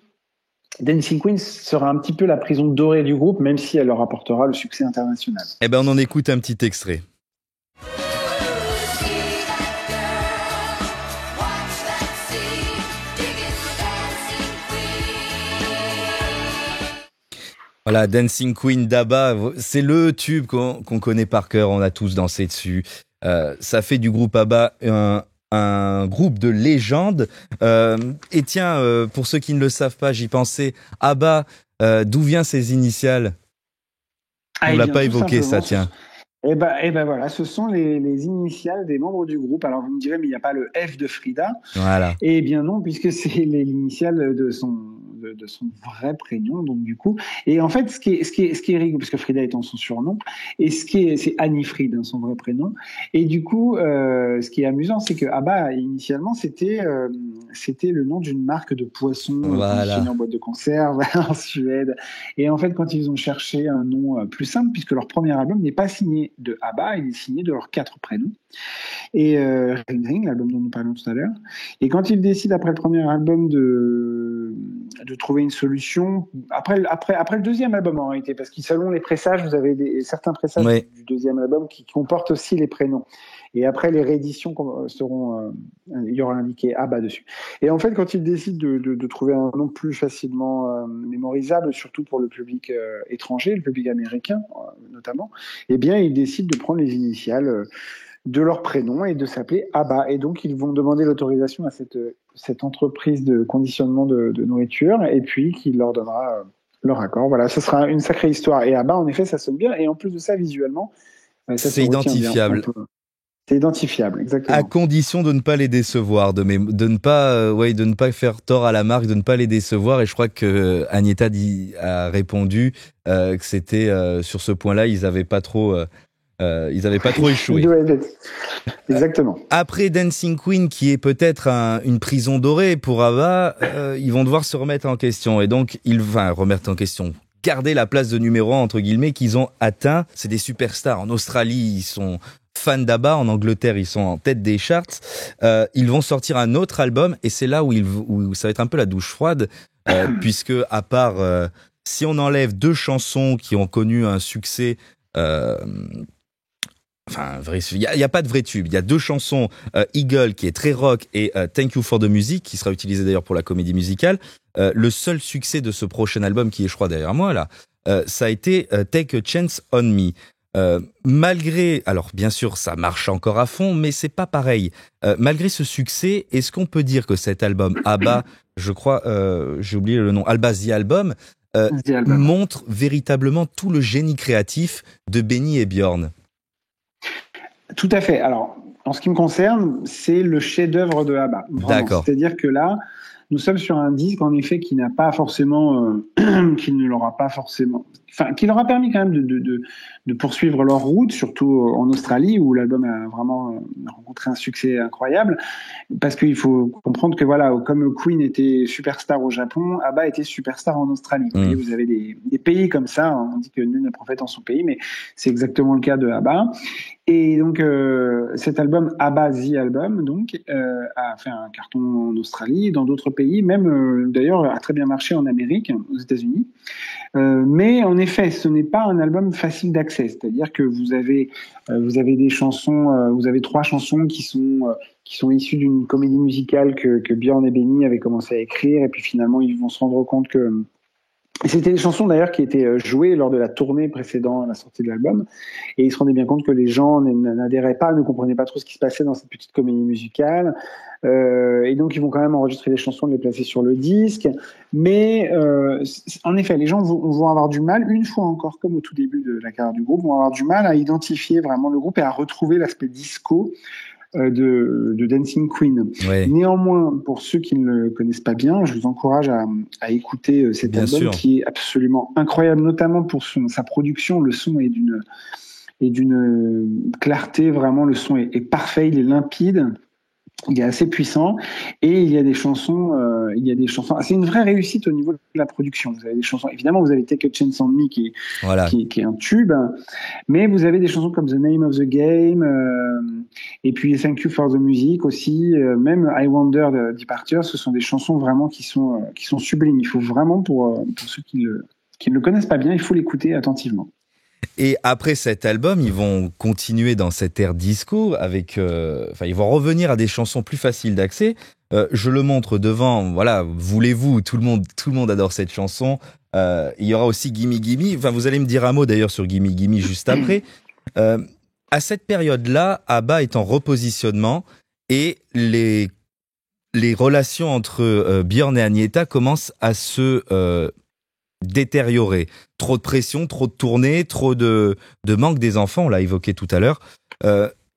Dancing Queen sera un petit peu la prison dorée du groupe, même si elle leur apportera le succès international. Eh ben, on en écoute un petit extrait. Voilà, Dancing Queen d'ABBA, c'est le tube qu'on connaît par cœur, on a tous dansé dessus. Ça fait du groupe ABBA un groupe de légende. Et tiens, pour ceux qui ne le savent pas, j'y pensais, ABBA, d'où viennent ses initiales ? On l'a pas évoqué, ça, tiens. Eh ben voilà, ce sont les initiales des membres du groupe. Alors vous me direz, mais il n'y a pas le F de Frida. Voilà. Eh bien non, puisque c'est l'initiale de son vrai prénom, donc du coup. Et en fait, ce qui est rigolo, parce que Frida étant son surnom, et c'est Annie Fried, son vrai prénom. Et du coup, ce qui est amusant, c'est que ABBA initialement c'était le nom d'une marque de poissons conditionnés en boîte de conserve en Suède. Et en fait, quand ils ont cherché un nom plus simple, puisque leur premier album n'est pas signé de ABBA, il est signé de leurs 4 prénoms. Et Ring Ring, l'album dont nous parlons tout à l'heure. Et quand ils décident après le premier album de trouver une solution, après le deuxième album en réalité, parce que selon les présages, vous avez certains présages du deuxième album qui comportent aussi les prénoms. Et après les rééditions il y aura indiqué ABBA dessus. Et en fait, quand ils décident de trouver un nom plus facilement mémorisable, surtout pour le public étranger, le public américain notamment, eh bien, ils décident de prendre les initiales de leur prénom et de s'appeler ABBA. Et donc, ils vont demander l'autorisation à cette entreprise de conditionnement de nourriture et puis qui leur donnera leur accord. Voilà, ce sera une sacrée histoire. Et ABBA, en effet, ça sonne bien. Et en plus de ça, visuellement, c'est identifiable. C'est identifiable, exactement. À condition de ne pas les décevoir, de ne pas faire tort à la marque, de ne pas les décevoir. Et je crois que Agnetha a répondu que c'était sur ce point-là, ils n'avaient pas trop échoué. Exactement. Après Dancing Queen, qui est peut-être une prison dorée pour ABBA, ils vont devoir se remettre en question. Et donc, remettre en question. Garder la place de numéro 1, entre guillemets, qu'ils ont atteint. C'est des superstars. En Australie, ils sont fans d'ABBA. En Angleterre, ils sont en tête des charts. Ils vont sortir un autre album et c'est là où ça va être un peu la douche froide, puisque à part, si on enlève 2 chansons qui ont connu un succès, il y a pas de vrai tube. Il y a 2 chansons, Eagle qui est très rock et Thank You for the Music qui sera utilisé d'ailleurs pour la comédie musicale. Le seul succès de ce prochain album qui est, je crois, derrière moi là, ça a été Take a Chance on Me. Malgré, alors bien sûr, ça marche encore à fond, mais c'est pas pareil. Malgré ce succès, est-ce qu'on peut dire que cet album ABBA, je crois, j'ai oublié le nom, ABBA The Album, montre véritablement tout le génie créatif de Benny et Björn? Tout à fait. Alors, en ce qui me concerne, c'est le chef-d'œuvre de ABBA. D'accord. C'est-à-dire que là, nous sommes sur un disque en effet qui n'a pas forcément, qui ne l'aura pas forcément, enfin, qui leur a permis quand même de poursuivre leur route, surtout en Australie où l'album a vraiment rencontré un succès incroyable. Parce qu'il faut comprendre que voilà, comme Queen était superstar au Japon, ABBA était superstar en Australie. Vous avez des pays comme ça, on dit que nul n'est prophète en son pays, mais c'est exactement le cas de ABBA. Et donc cet album ABBA The Album donc a fait un carton en Australie, dans d'autres pays, même d'ailleurs a très bien marché en Amérique, aux États-Unis. Mais en effet, ce n'est pas un album facile d'accès, c'est-à-dire que vous avez des chansons, vous avez 3 chansons qui sont issues d'une comédie musicale que Björn et Benny avaient commencé à écrire, et puis finalement ils vont se rendre compte que c'était des chansons d'ailleurs qui étaient jouées lors de la tournée précédant la sortie de l'album, et ils se rendaient bien compte que les gens n'adhéraient pas, ne comprenaient pas trop ce qui se passait dans cette petite comédie musicale, et donc ils vont quand même enregistrer les chansons, les placer sur le disque, mais en effet les gens vont avoir du mal, une fois encore comme au tout début de la carrière du groupe, vont avoir du mal à identifier vraiment le groupe et à retrouver l'aspect disco de Dancing Queen. Ouais. Néanmoins, pour ceux qui ne le connaissent pas bien, je vous encourage à écouter cet album qui est absolument incroyable, notamment pour sa production. Le son est d'une clarté, vraiment, le son est parfait, il est limpide. Il est assez puissant et il y a des chansons. C'est une vraie réussite au niveau de la production. Vous avez des chansons. Évidemment, vous avez Take a Chance on Me qui est un tube, mais vous avez des chansons comme The Name of the Game et puis Thank You for the Music aussi. Même I Wonder de Departure, ce sont des chansons vraiment qui sont sublimes. Il faut vraiment pour ceux qui ne le connaissent pas bien, il faut l'écouter attentivement. Et après cet album, ils vont continuer dans cette ère disco avec, ils vont revenir à des chansons plus faciles d'accès. Je le montre devant, voilà, Voulez-vous, tout le monde adore cette chanson. Il y aura aussi Gimme Gimme. Enfin, vous allez me dire un mot d'ailleurs sur Gimme Gimme juste après. À cette période-là, ABBA est en repositionnement et les relations entre Björn et Agnetha commencent à se détérioré. Trop de pression, trop de tournées, trop de manque des enfants, on l'a évoqué tout à l'heure.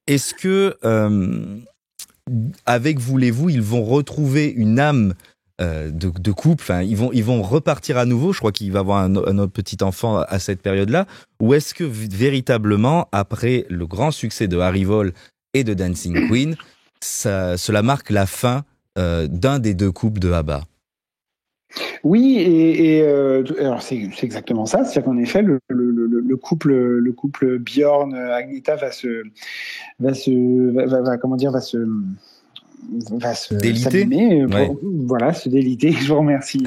Est-ce que, avec Voulez-vous, ils vont retrouver une âme de couple, enfin, ils vont repartir à nouveau, je crois qu'il va avoir un autre petit enfant à cette période-là, ou est-ce que véritablement, après le grand succès de Harry Vol et de Dancing Queen, cela marque la fin d'un des 2 couples de ABBA? Oui, alors c'est exactement ça. C'est-à-dire qu'en effet, le couple Björn Agnetha va se déliter. Voilà, se déliter. Je vous remercie.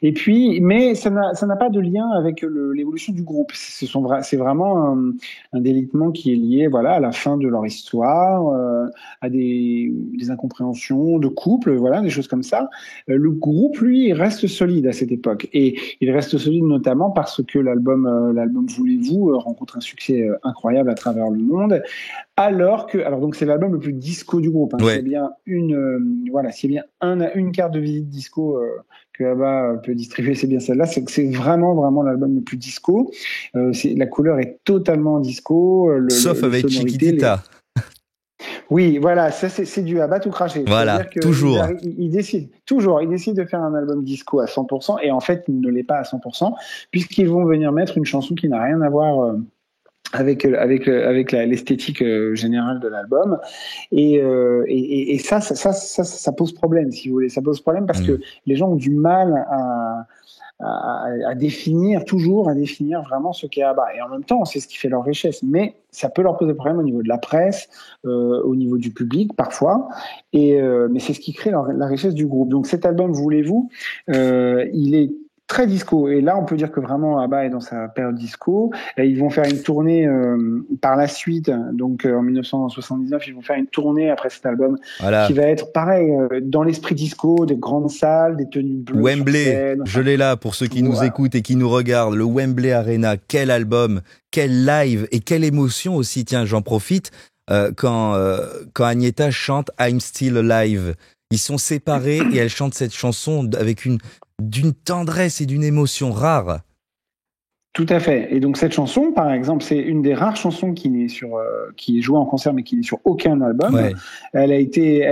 Et puis, mais ça n'a pas de lien avec l'évolution du groupe. C'est vraiment un délitement qui est lié, voilà, à la fin de leur histoire, à des incompréhensions de couple, voilà, des choses comme ça. Le groupe, lui, reste solide à cette époque, et il reste solide notamment parce que l'album Voulez-vous rencontre un succès incroyable à travers le monde. Alors donc c'est l'album le plus disco du groupe. C'est bien s'il y a bien une carte de visite disco que ABBA peut distribuer, c'est bien celle-là. C'est vraiment l'album le plus disco. La couleur est totalement disco. Sauf avec Chiquitita. Oui, voilà, ça c'est du ABBA tout craché. Voilà, toujours. Il décide de faire un album disco à 100%, et en fait il ne l'est pas à 100%, puisqu'ils vont venir mettre une chanson qui n'a rien à voir avec l'esthétique générale de l'album, et ça pose problème, si vous voulez. Ça pose problème parce que les gens ont du mal à définir vraiment ce qu'est ABBA, et en même temps c'est ce qui fait leur richesse, mais ça peut leur poser problème au niveau de la presse, au niveau du public parfois, mais c'est ce qui crée la richesse du groupe. Donc cet album Voulez-vous, il est très disco, et là on peut dire que vraiment ABBA est dans sa période disco. Et ils vont faire une tournée par la suite, donc en 1979 ils vont faire une tournée après cet album, qui va être pareil, dans l'esprit disco, des grandes salles, des tenues bleues, Wembley, je l'ai là pour ceux qui nous écoutent et qui nous regardent, le Wembley Arena. Quel album, quel live et quelle émotion aussi. Tiens, j'en profite, quand Agnetha chante I'm Still Alive, ils sont séparés et elle chante cette chanson avec d'une tendresse et d'une émotion rare. Tout à fait. Et donc cette chanson, par exemple, c'est une des rares chansons qui est jouée en concert mais qui n'est sur aucun album. Ouais. Elle a été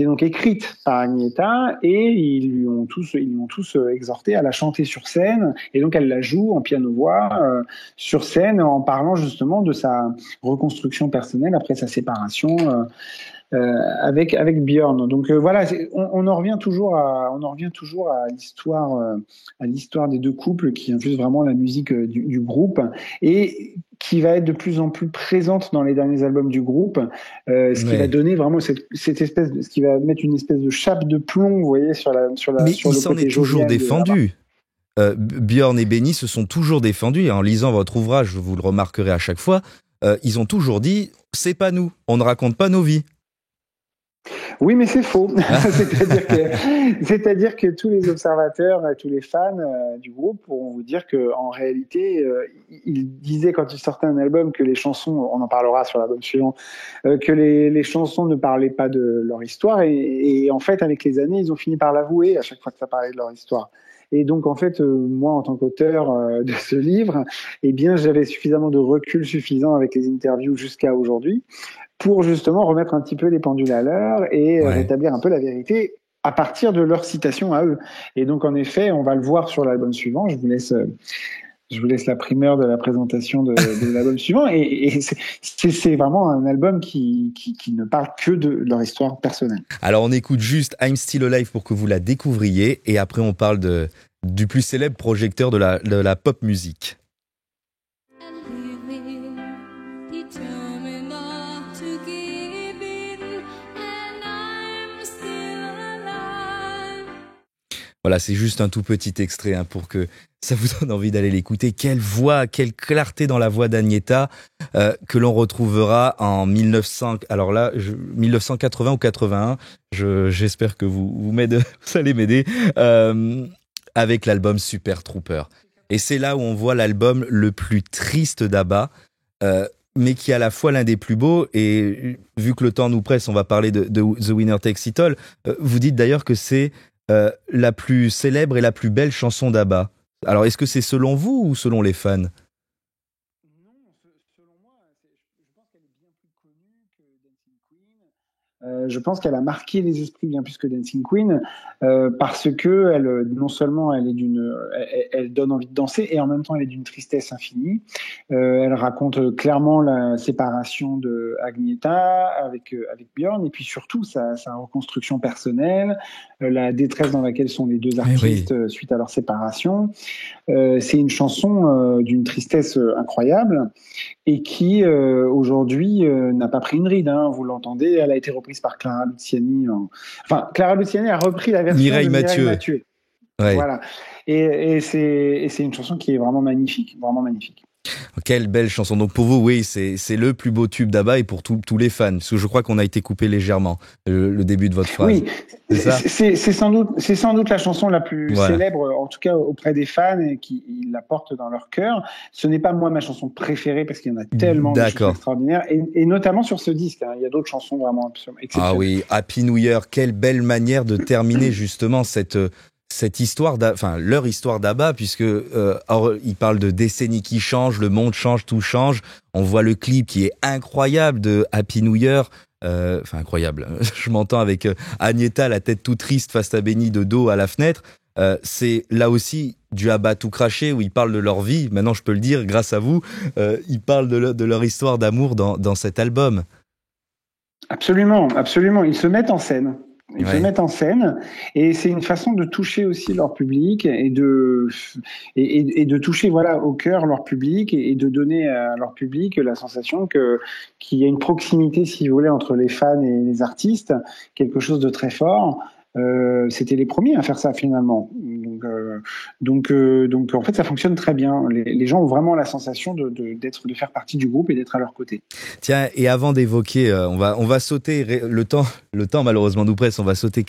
donc écrite par Agnetha et ils lui ont tous exhorté à la chanter sur scène. Et donc elle la joue en piano-voix sur scène en parlant justement de sa reconstruction personnelle après sa séparation. Avec Björn. Donc voilà, on en revient toujours à l'histoire des deux couples qui influencent vraiment la musique du groupe et qui va être de plus en plus présente dans les derniers albums du groupe, qui va donner vraiment cette espèce ce qui va mettre une espèce de chape de plomb, vous voyez, sur Mais sur il le s'en côté est toujours jovial défendu. Björn et Benny se sont toujours défendus et en lisant votre ouvrage, vous le remarquerez à chaque fois, ils ont toujours dit c'est pas nous, on ne raconte pas nos vies. Oui, mais c'est faux. C'est-à-dire que tous les observateurs, tous les fans du groupe pourront vous dire que en réalité, ils disaient quand ils sortaient un album que les chansons, on en parlera sur l'album suivant, que les chansons ne parlaient pas de leur histoire et en fait, avec les années, ils ont fini par l'avouer à chaque fois que ça parlait de leur histoire. Et donc, en fait, moi, en tant qu'auteur de ce livre, eh bien, j'avais suffisamment de recul suffisant avec les interviews jusqu'à aujourd'hui pour justement remettre un petit peu les pendules à l'heure et rétablir un peu la vérité à partir de leurs citations à eux. Et donc, en effet, on va le voir sur l'album suivant. Je vous laisse la primeur de la présentation de l'album suivant. Et c'est vraiment un album qui ne parle que de leur histoire personnelle. Alors, on écoute juste I'm Still Alive pour que vous la découvriez. Et après, on parle du plus célèbre projecteur de la pop musique. Voilà, c'est juste un tout petit extrait pour que ça vous donne envie d'aller l'écouter. Quelle voix, quelle clarté dans la voix d'Agnetha que l'on retrouvera en 1980 ou 81. J'espère que vous allez m'aider avec l'album Super Trooper. Et c'est là où on voit l'album le plus triste d'ABBA, mais qui est à la fois l'un des plus beaux. Et vu que le temps nous presse, on va parler de The Winner Takes It All. Vous dites d'ailleurs que c'est la plus célèbre et la plus belle chanson d'ABBA. Alors, est-ce que c'est selon vous ou selon les fans ? Non, selon moi, je pense qu'elle est bien plus connue que Dancing Queen. Je pense qu'elle a marqué les esprits bien plus que Dancing Queen parce que non seulement elle donne envie de danser et en même temps elle est d'une tristesse infinie. Elle raconte clairement la séparation de Agnetha avec Björn et puis surtout sa reconstruction personnelle, la détresse dans laquelle sont les deux artistes suite à leur séparation. C'est une chanson d'une tristesse incroyable et qui aujourd'hui n'a pas pris une ride. Vous l'entendez, elle a été reprise par Clara Luciani. Clara Luciani a repris la version Mireille de Mathieu. Mireille Mathieu. Ouais. Voilà. Et c'est une chanson qui est vraiment magnifique, vraiment magnifique. Quelle belle chanson. Donc pour vous, oui, c'est le plus beau tube d'ABBA et pour tous les fans. Parce que je crois qu'on a été coupé légèrement le début de votre phrase. Oui, c'est sans doute la chanson la plus célèbre, en tout cas auprès des fans, et qui la portent dans leur cœur. Ce n'est pas moi ma chanson préférée parce qu'il y en a tellement de choses extraordinaires, et notamment sur ce disque. Il y a d'autres chansons vraiment exceptionnelles. Ah oui, Happy New Year, quelle belle manière de terminer justement cette histoire, leur histoire d'ABBA, puisque ils parlent de décennies qui changent, le monde change, tout change. On voit le clip qui est incroyable de Happy New Year. Incroyable. Je m'entends avec Agnetha, la tête tout triste face à Benny de dos à la fenêtre. C'est là aussi du ABBA tout craché où ils parlent de leur vie. Maintenant, je peux le dire grâce à vous. Ils parlent de leur histoire d'amour dans cet album. Absolument, absolument. Ils se mettent en scène. Ils se mettent en scène et c'est une façon de toucher aussi leur public et de toucher au cœur leur public et de donner à leur public la sensation qu'il y a une proximité, si vous voulez, entre les fans et les artistes, quelque chose de très fort. C'était les premiers à faire ça finalement. Donc en fait ça fonctionne très bien. Les gens ont vraiment la sensation de faire partie du groupe et d'être à leur côté. Tiens, et avant d'évoquer, on va sauter le temps malheureusement nous presse. On va sauter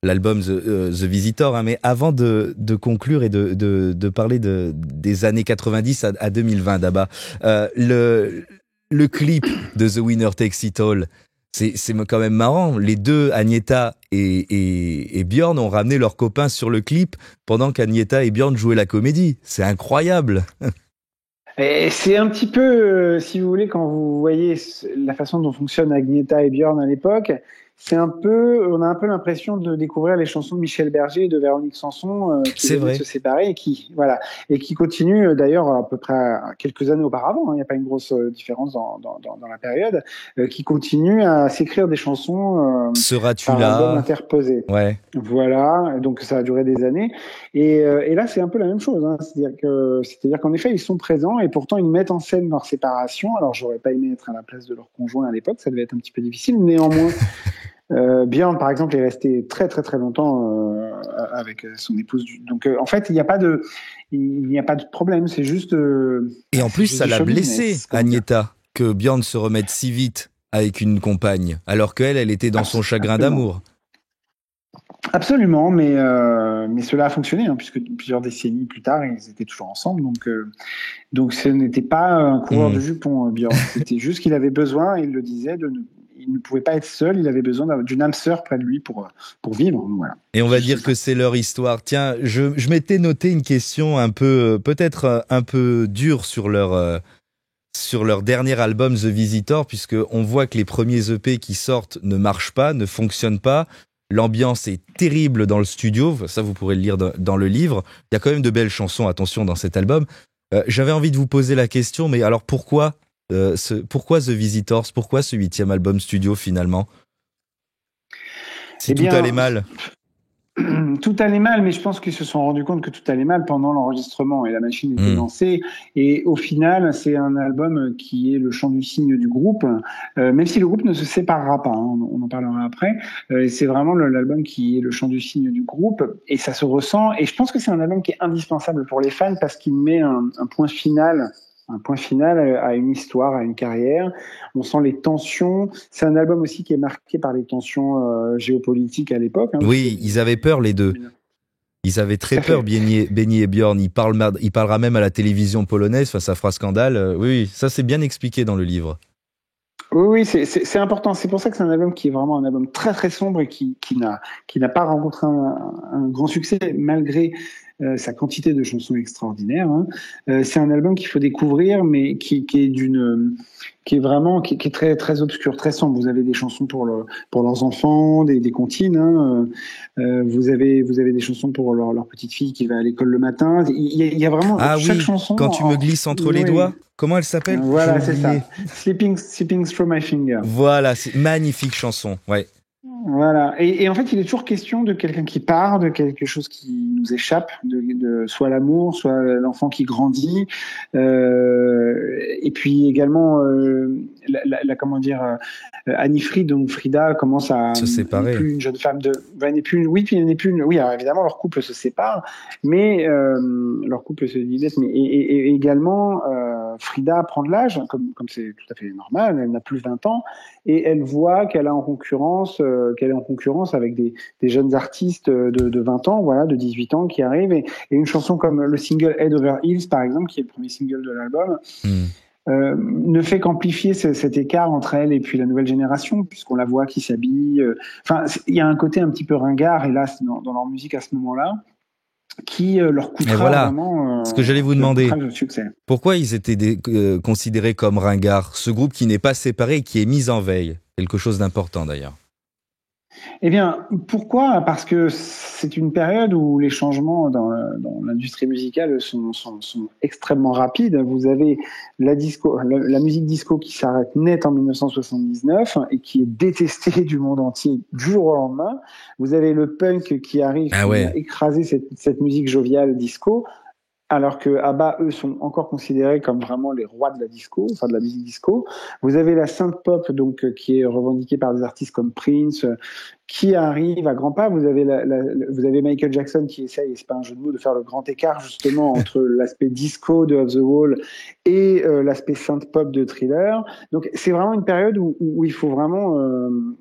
l'album The Visitor, mais avant de conclure et de parler des années 90 à 2020 d'ABBA, le clip de The Winner Takes It All. C'est quand même marrant. Les deux, Agnetha et Björn, ont ramené leurs copains sur le clip pendant qu'Agnetha et Björn jouaient la comédie. C'est incroyable. Et c'est un petit peu, si vous voulez, quand vous voyez la façon dont fonctionnent Agnetha et Björn à l'époque, on a un peu l'impression de découvrir les chansons de Michel Berger et de Véronique Sanson qui venaient de se séparer et qui continuent d'ailleurs à peu près quelques années auparavant. Hein, il n'y a pas une grosse différence dans la période, qui continuent à s'écrire des chansons Seras-tu par là album interposé. Ouais. Voilà, donc ça a duré des années. Et là, c'est un peu la même chose. Hein. C'est-à-dire qu'en effet, ils sont présents et pourtant ils mettent en scène leur séparation. Alors, j'aurais pas aimé être à la place de leur conjoint à l'époque, ça devait être un petit peu difficile. Néanmoins, Björn, par exemple, est resté très très très longtemps avec son épouse. Donc, en fait, il n'y a pas de problème. C'est juste. Et en plus, ça l'a blessé, Agnetha, que Björn se remette si vite avec une compagne, alors elle était dans son chagrin d'amour. Absolument, mais cela a fonctionné, hein, puisque plusieurs décennies plus tard, ils étaient toujours ensemble. Donc ce n'était pas un coureur de jupons, Björn. C'était juste qu'il avait besoin, il le disait, il ne pouvait pas être seul, il avait besoin d'une âme sœur près de lui pour vivre. Voilà. Et on va dire que c'est leur histoire. Tiens, je m'étais noté une question peut-être un peu dure sur leur dernier album The Visitor, puisque on voit que les premiers EP qui sortent ne marchent pas, ne fonctionnent pas. L'ambiance est terrible dans le studio, ça vous pourrez le lire dans le livre. Il y a quand même de belles chansons, attention, dans cet album. J'avais envie de vous poser la question, mais alors pourquoi The Visitors, pourquoi ce 8e album studio finalement? Si tout allait mal. Tout allait mal, mais je pense qu'ils se sont rendus compte que tout allait mal pendant l'enregistrement et la machine était lancée. Et au final, c'est un album qui est le chant du cygne du groupe, même si le groupe ne se séparera pas, hein, on en parlera après. C'est vraiment l'album qui est le chant du cygne du groupe et ça se ressent. Et je pense que c'est un album qui est indispensable pour les fans parce qu'il met un point final à une histoire, à une carrière. On sent les tensions. C'est un album aussi qui est marqué par les tensions géopolitiques à l'époque. Hein, oui, ils avaient peur les deux. Ils avaient très peur, Benny et Björn. Il parlera même à la télévision polonaise, ça fera scandale. Oui, ça c'est bien expliqué dans le livre. Oui, c'est important. C'est pour ça que c'est un album qui est vraiment un album très très sombre et qui n'a pas rencontré un grand succès malgré sa quantité de chansons extraordinaires. Hein. C'est un album qu'il faut découvrir, mais qui est très très obscur, très sombre. Vous avez des chansons pour leurs enfants, des comptines. Hein. Vous avez des chansons pour leur petite fille qui va à l'école le matin. Il y a vraiment chaque chanson. Quand tu me glisses entre les doigts. Comment elle s'appelle? Voilà, c'est ça. Slipping Through My Fingers. Voilà, c'est magnifique chanson. Ouais. Voilà. Et en fait, il est toujours question de quelqu'un qui part, de quelque chose qui nous échappe, de soit l'amour, soit l'enfant qui grandit. Et puis également, Annie Fried, donc Frida, commence à se séparer. N'est plus une jeune femme oui, alors évidemment, leur couple se sépare, mais leur couple se divise. Mais et également, Frida prend de l'âge, comme c'est tout à fait normal. Elle n'a plus 20 ans et elle voit qu'elle est en concurrence avec des jeunes artistes de 20 ans, voilà, de 18 ans qui arrivent et une chanson comme le single Head Over Heels par exemple, qui est le premier single de l'album, ne fait qu'amplifier cet écart entre elle et puis la nouvelle génération, puisqu'on la voit qui s'habille. Enfin, il y a un côté un petit peu ringard, hélas, dans leur musique à ce moment-là, qui leur coûtera vraiment ce que j'allais vous demander. Pourquoi ils étaient considérés comme ringards, ce groupe qui n'est pas séparé et qui est mis en veille? Quelque chose d'important d'ailleurs. Eh bien, pourquoi? Parce que c'est une période où les changements dans l'industrie musicale sont extrêmement rapides. Vous avez la musique disco qui s'arrête net en 1979 et qui est détestée du monde entier du jour au lendemain. Vous avez le punk qui arrive à écraser cette musique joviale disco. Alors que ABBA, eux, sont encore considérés comme vraiment les rois de la disco, enfin de la musique disco. Vous avez la synth pop, donc qui est revendiquée par des artistes comme Prince, qui arrive à grands pas. Vous avez Michael Jackson qui essaye, et c'est pas un jeu de mots, de faire le grand écart justement entre l'aspect disco de Off the Wall et l'aspect synth pop de Thriller. Donc c'est vraiment une période où il faut vraiment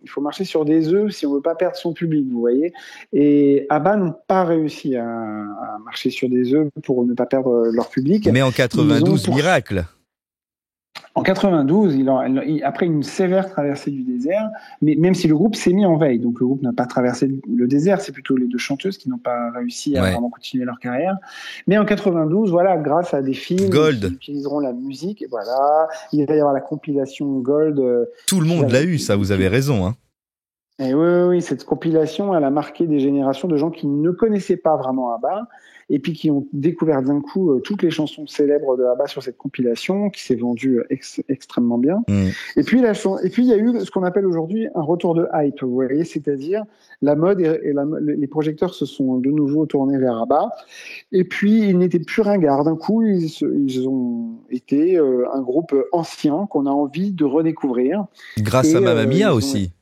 il faut marcher sur des œufs si on veut pas perdre son public, vous voyez. Et ABBA n'ont pas réussi à marcher sur des œufs pour ne pas perdre leur public. Mais en 92, miracle. En 92, après une sévère traversée du désert, mais même si le groupe s'est mis en veille, donc le groupe n'a pas traversé le désert, c'est plutôt les deux chanteuses qui n'ont pas réussi à vraiment continuer leur carrière. Mais en 92, voilà, grâce à des films Gold. qui utiliseront la musique, et voilà, il va y avoir la compilation Gold. Tout le monde l'a eu, ça, vous avez raison, hein. Et oui, cette compilation, elle a marqué des générations de gens qui ne connaissaient pas vraiment ABBA, et puis qui ont découvert d'un coup toutes les chansons célèbres de ABBA sur cette compilation, qui s'est vendue extrêmement bien. Et puis il y a eu ce qu'on appelle aujourd'hui un retour de hype, vous voyez, c'est-à-dire la mode les projecteurs se sont de nouveau tournés vers ABBA, et puis ils n'étaient plus ringards. D'un coup, ils ont été un groupe ancien qu'on a envie de redécouvrir. Grâce à Mamma Mia aussi.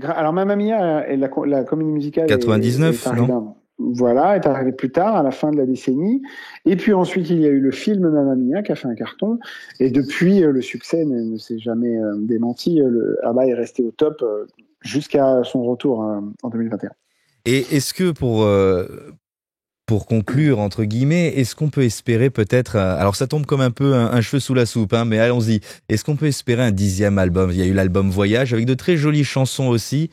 Alors Mamma Mia, la comédie musicale 99, non? Voilà, est arrivé plus tard, à la fin de la décennie. Et puis ensuite, il y a eu le film Mamma Mia qui a fait un carton. Et depuis, le succès ne s'est jamais démenti. ABBA est resté au top jusqu'à son retour en 2021. Et est-ce que pour conclure, entre guillemets, est-ce qu'on peut espérer peut-être, alors ça tombe comme un peu un cheveu sous la soupe, hein, mais allons-y, est-ce qu'on peut espérer un 10e album? Il y a eu l'album Voyage avec de très jolies chansons aussi,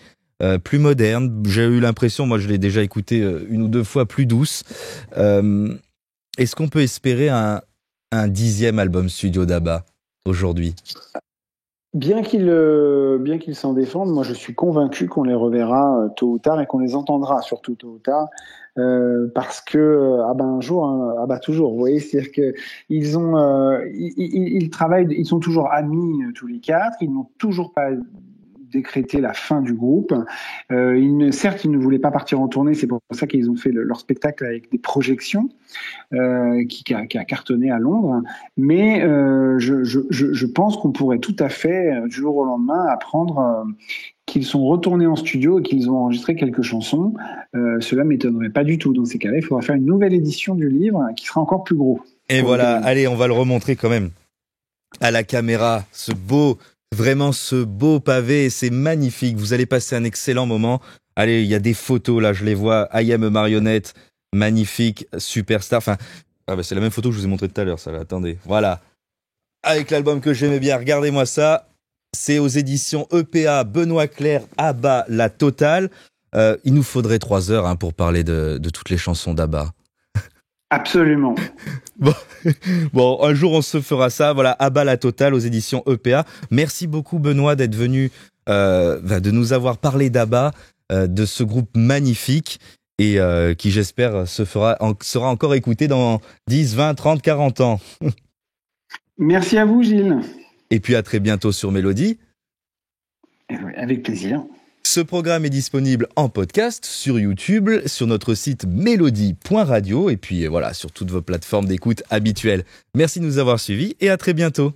plus modernes. J'ai eu l'impression, moi je l'ai déjà écouté une ou deux fois, plus douce. Est-ce qu'on peut espérer un 10e album studio d'ABBA aujourd'hui? Bien qu'ils s'en défendent, moi je suis convaincu qu'on les reverra tôt ou tard et qu'on les entendra surtout tôt ou tard. Parce que un jour, hein, toujours. Vous voyez, c'est-à-dire que ils travaillent, ils sont toujours amis tous les quatre. Ils n'ont toujours pas décrété la fin du groupe. Certes, ils ne voulaient pas partir en tournée. C'est pour ça qu'ils ont fait leur spectacle avec des projections qui a cartonné à Londres. Mais je pense qu'on pourrait tout à fait, du jour au lendemain, apprendre qu'ils sont retournés en studio et qu'ils ont enregistré quelques chansons. Cela ne m'étonnerait pas du tout. Dans ces cas-là, il faudra faire une nouvelle édition du livre qui sera encore plus gros. Et voilà, allez, on va le remontrer quand même à la caméra, ce beau pavé, c'est magnifique. Vous allez passer un excellent moment. Allez, il y a des photos là, je les vois. I am a marionnette, magnifique, superstar. Enfin, c'est la même photo que je vous ai montré tout à l'heure, ça là. Attendez, voilà. Avec l'album que j'aimais bien, regardez-moi ça. C'est aux éditions EPA, Benoît Clerc, ABBA, la totale. Il nous faudrait 3 heures pour parler de toutes les chansons d'ABBA. Absolument. Bon, un jour on se fera ça. Voilà, ABBA, la totale aux éditions EPA. Merci beaucoup Benoît d'être venu, de nous avoir parlé d'ABBA, de ce groupe magnifique et qui j'espère sera encore écouté dans 10, 20, 30, 40 ans. Merci à vous Gilles. Et puis à très bientôt sur Mélodie. Avec plaisir. Ce programme est disponible en podcast sur YouTube, sur notre site mélodie.radio et puis voilà, sur toutes vos plateformes d'écoute habituelles. Merci de nous avoir suivis et à très bientôt.